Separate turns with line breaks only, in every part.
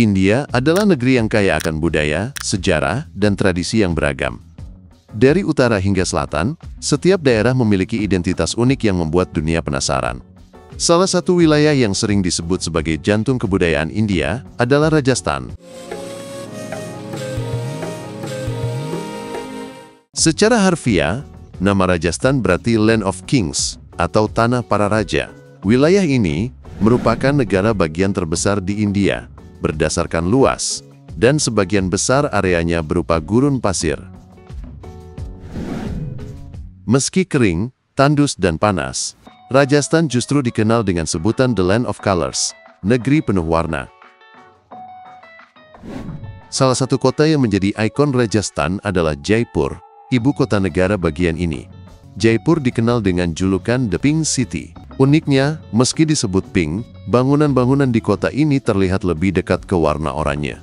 India adalah negeri yang kaya akan budaya, sejarah, dan tradisi yang beragam. Dari utara hingga selatan, setiap daerah memiliki identitas unik yang membuat dunia penasaran. Salah satu wilayah yang sering disebut sebagai jantung kebudayaan India adalah Rajasthan. Secara harfiah, nama Rajasthan berarti Land of Kings atau Tanah Para Raja. Wilayah ini merupakan negara bagian terbesar di India, berdasarkan luas, dan sebagian besar areanya berupa gurun pasir. Meski kering, tandus, dan panas, Rajasthan justru dikenal dengan sebutan The Land of Colors, negeri penuh warna. Salah satu kota yang menjadi ikon Rajasthan adalah Jaipur, ibu kota negara bagian ini. Jaipur dikenal dengan julukan The Pink City. Uniknya, meski disebut pink, bangunan-bangunan di kota ini terlihat lebih dekat ke warna oranye.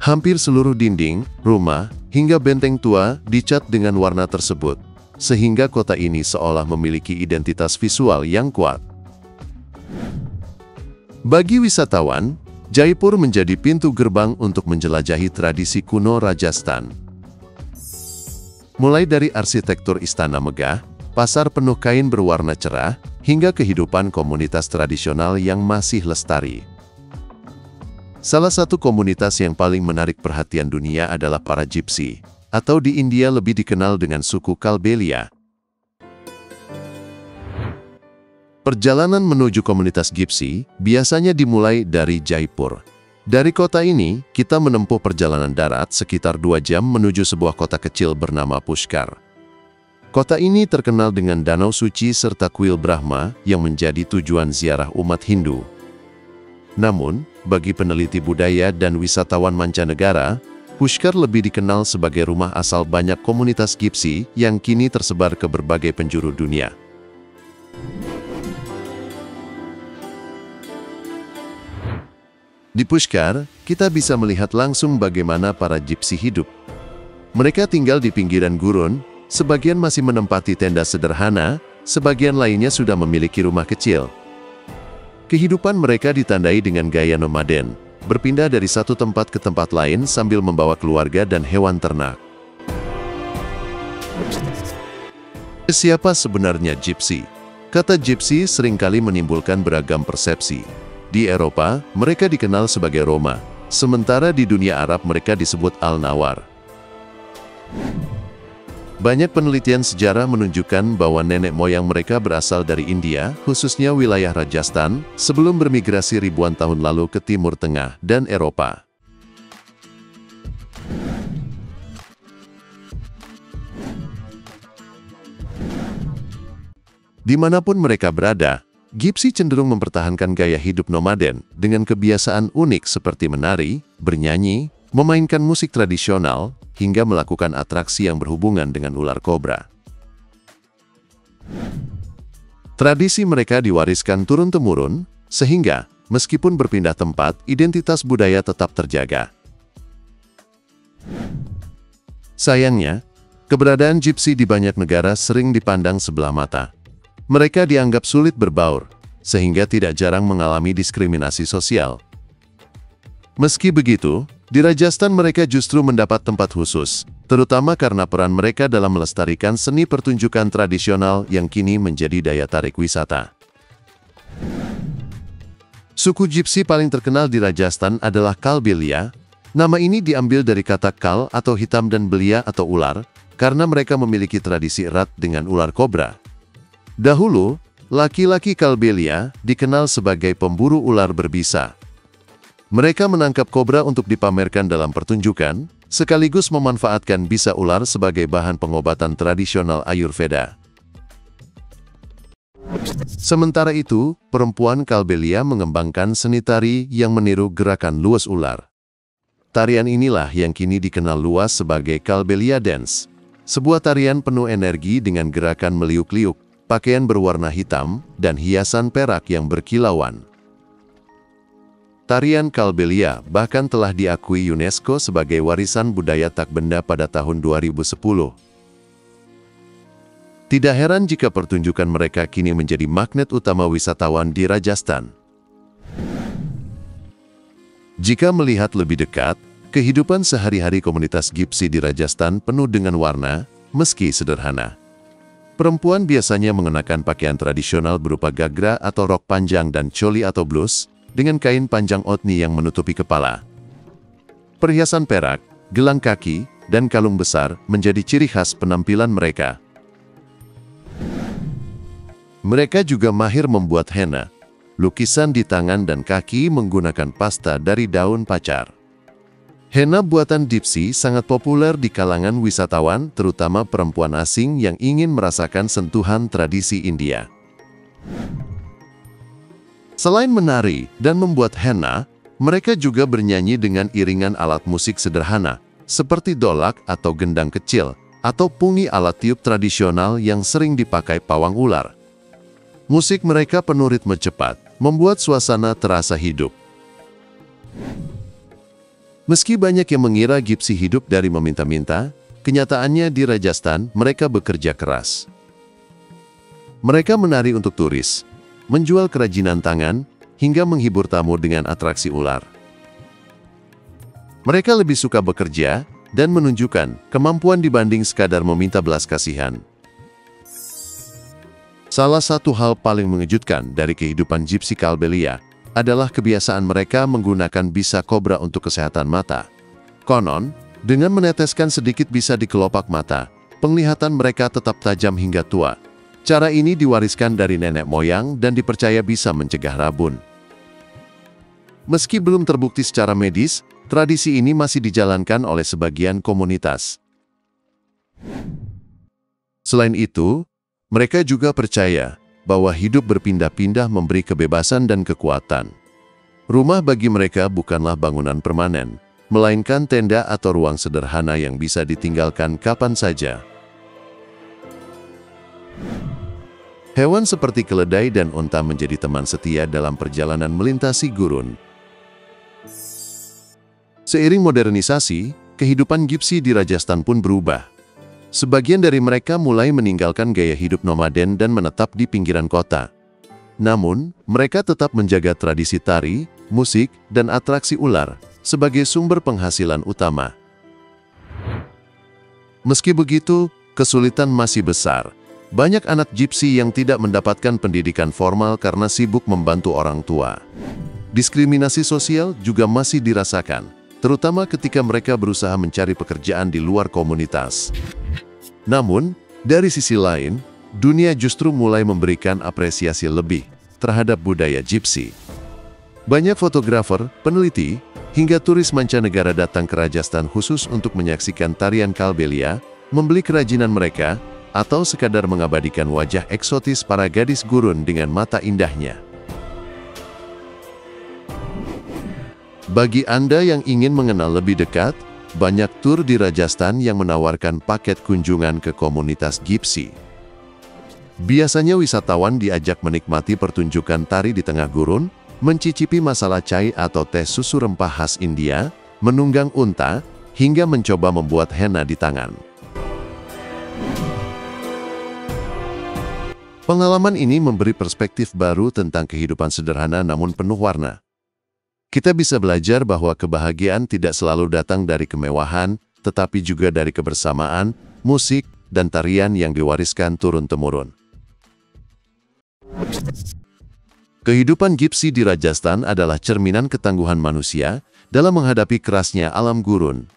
Hampir seluruh dinding, rumah, hingga benteng tua dicat dengan warna tersebut, sehingga kota ini seolah memiliki identitas visual yang kuat. Bagi wisatawan, Jaipur menjadi pintu gerbang untuk menjelajahi tradisi kuno Rajasthan. Mulai dari arsitektur istana megah, pasar penuh kain berwarna cerah, hingga kehidupan komunitas tradisional yang masih lestari. Salah satu komunitas yang paling menarik perhatian dunia adalah para Gypsy, atau di India lebih dikenal dengan suku Kalbelia. Perjalanan menuju komunitas Gypsy biasanya dimulai dari Jaipur. Dari kota ini, kita menempuh perjalanan darat sekitar 2 jam menuju sebuah kota kecil bernama Pushkar. Kota ini terkenal dengan danau suci serta kuil Brahma yang menjadi tujuan ziarah umat Hindu. Namun, bagi peneliti budaya dan wisatawan mancanegara, Pushkar lebih dikenal sebagai rumah asal banyak komunitas Gypsy yang kini tersebar ke berbagai penjuru dunia. Di Pushkar, kita bisa melihat langsung bagaimana para Gypsy hidup. Mereka tinggal di pinggiran gurun, sebagian masih menempati tenda sederhana, sebagian lainnya sudah memiliki rumah kecil. Kehidupan mereka ditandai dengan gaya nomaden, berpindah dari satu tempat ke tempat lain sambil membawa keluarga dan hewan ternak. Siapa sebenarnya Gypsy? Kata Gypsy seringkali menimbulkan beragam persepsi. Di Eropa, mereka dikenal sebagai Roma, sementara di dunia Arab mereka disebut Al-Nawar. Banyak penelitian sejarah menunjukkan bahwa nenek moyang mereka berasal dari India, khususnya wilayah Rajasthan, sebelum bermigrasi ribuan tahun lalu ke Timur Tengah dan Eropa. Dimanapun mereka berada, Gypsy cenderung mempertahankan gaya hidup nomaden dengan kebiasaan unik seperti menari, bernyanyi, memainkan musik tradisional, hingga melakukan atraksi yang berhubungan dengan ular kobra. Tradisi mereka diwariskan turun-temurun, sehingga meskipun berpindah tempat, identitas budaya tetap terjaga. Sayangnya, keberadaan Gypsy di banyak negara sering dipandang sebelah mata. Mereka dianggap sulit berbaur, sehingga tidak jarang mengalami diskriminasi sosial. Meski begitu, di Rajasthan mereka justru mendapat tempat khusus, terutama karena peran mereka dalam melestarikan seni pertunjukan tradisional yang kini menjadi daya tarik wisata. Suku Gypsy paling terkenal di Rajasthan adalah Kalbelia. Nama ini diambil dari kata kal atau hitam dan belia atau ular, karena mereka memiliki tradisi erat dengan ular kobra. Dahulu, laki-laki Kalbelia dikenal sebagai pemburu ular berbisa. Mereka menangkap kobra untuk dipamerkan dalam pertunjukan, sekaligus memanfaatkan bisa ular sebagai bahan pengobatan tradisional Ayurveda. Sementara itu, perempuan Kalbelia mengembangkan seni tari yang meniru gerakan luas ular. Tarian inilah yang kini dikenal luas sebagai Kalbelia Dance, sebuah tarian penuh energi dengan gerakan meliuk-liuk, pakaian berwarna hitam, dan hiasan perak yang berkilauan. Tarian Kalbelia bahkan telah diakui UNESCO sebagai warisan budaya tak benda pada tahun 2010. Tidak heran jika pertunjukan mereka kini menjadi magnet utama wisatawan di Rajasthan. Jika melihat lebih dekat, kehidupan sehari-hari komunitas Gypsy di Rajasthan penuh dengan warna, meski sederhana. Perempuan biasanya mengenakan pakaian tradisional berupa gagra atau rok panjang dan choli atau blus, dengan kain panjang odhni yang menutupi kepala. Perhiasan perak, gelang kaki, dan kalung besar menjadi ciri khas penampilan mereka. Mereka juga mahir membuat henna, lukisan di tangan dan kaki menggunakan pasta dari daun pacar. Henna buatan Gypsy sangat populer di kalangan wisatawan, terutama perempuan asing yang ingin merasakan sentuhan tradisi India. Selain menari dan membuat henna, mereka juga bernyanyi dengan iringan alat musik sederhana, seperti dolak atau gendang kecil, atau pungi alat tiup tradisional yang sering dipakai pawang ular. Musik mereka penuh ritme cepat, membuat suasana terasa hidup. Meski banyak yang mengira Gypsy hidup dari meminta-minta, kenyataannya di Rajasthan mereka bekerja keras. Mereka menari untuk turis, menjual kerajinan tangan, hingga menghibur tamu dengan atraksi ular. Mereka lebih suka bekerja dan menunjukkan kemampuan dibanding sekadar meminta belas kasihan. Salah satu hal paling mengejutkan dari kehidupan Gypsy Kalbelia adalah kebiasaan mereka menggunakan bisa kobra untuk kesehatan mata. Konon, dengan meneteskan sedikit bisa di kelopak mata, penglihatan mereka tetap tajam hingga tua. Cara ini diwariskan dari nenek moyang dan dipercaya bisa mencegah rabun. Meski belum terbukti secara medis, tradisi ini masih dijalankan oleh sebagian komunitas. Selain itu, mereka juga percaya bahwa hidup berpindah-pindah memberi kebebasan dan kekuatan. Rumah bagi mereka bukanlah bangunan permanen, melainkan tenda atau ruang sederhana yang bisa ditinggalkan kapan saja. Hewan seperti keledai dan unta menjadi teman setia dalam perjalanan melintasi gurun. Seiring modernisasi, kehidupan Gypsy di Rajasthan pun berubah. Sebagian dari mereka mulai meninggalkan gaya hidup nomaden dan menetap di pinggiran kota. Namun, mereka tetap menjaga tradisi tari, musik, dan atraksi ular sebagai sumber penghasilan utama. Meski begitu, kesulitan masih besar. Banyak anak Gypsy yang tidak mendapatkan pendidikan formal karena sibuk membantu orang tua. Diskriminasi sosial juga masih dirasakan, terutama ketika mereka berusaha mencari pekerjaan di luar komunitas. Namun, dari sisi lain, dunia justru mulai memberikan apresiasi lebih terhadap budaya Gypsy. Banyak fotografer, peneliti, hingga turis mancanegara datang ke Rajasthan khusus untuk menyaksikan tarian Kalbelia, membeli kerajinan mereka, atau sekadar mengabadikan wajah eksotis para gadis gurun dengan mata indahnya. Bagi Anda yang ingin mengenal lebih dekat, banyak tur di Rajasthan yang menawarkan paket kunjungan ke komunitas Gypsy. Biasanya wisatawan diajak menikmati pertunjukan tari di tengah gurun, mencicipi masala chai atau teh susu rempah khas India, menunggang unta, hingga mencoba membuat henna di tangan. Pengalaman ini memberi perspektif baru tentang kehidupan sederhana namun penuh warna. Kita bisa belajar bahwa kebahagiaan tidak selalu datang dari kemewahan, tetapi juga dari kebersamaan, musik, dan tarian yang diwariskan turun-temurun. Kehidupan Gypsy di Rajasthan adalah cerminan ketangguhan manusia dalam menghadapi kerasnya alam gurun.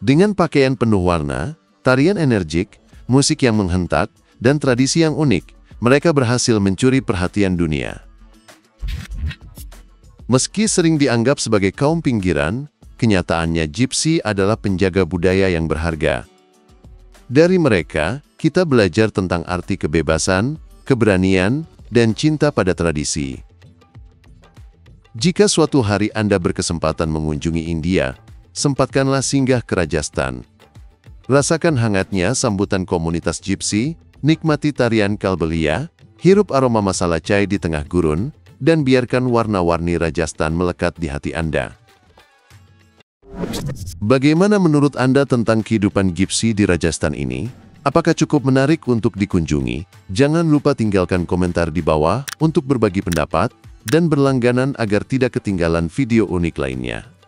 Dengan pakaian penuh warna, tarian energik, musik yang menghentak, dan tradisi yang unik, mereka berhasil mencuri perhatian dunia. Meski sering dianggap sebagai kaum pinggiran, kenyataannya Gypsy adalah penjaga budaya yang berharga. Dari mereka, kita belajar tentang arti kebebasan, keberanian, dan cinta pada tradisi. Jika suatu hari Anda berkesempatan mengunjungi India, sempatkanlah singgah ke Rajasthan. Rasakan hangatnya sambutan komunitas Gypsy, nikmati tarian Kalbelia, hirup aroma masala chai di tengah gurun, dan biarkan warna-warni Rajasthan melekat di hati Anda. Bagaimana menurut Anda tentang kehidupan Gypsy di Rajasthan ini? Apakah cukup menarik untuk dikunjungi? Jangan lupa tinggalkan komentar di bawah untuk berbagi pendapat. dan berlangganan agar tidak ketinggalan video unik lainnya.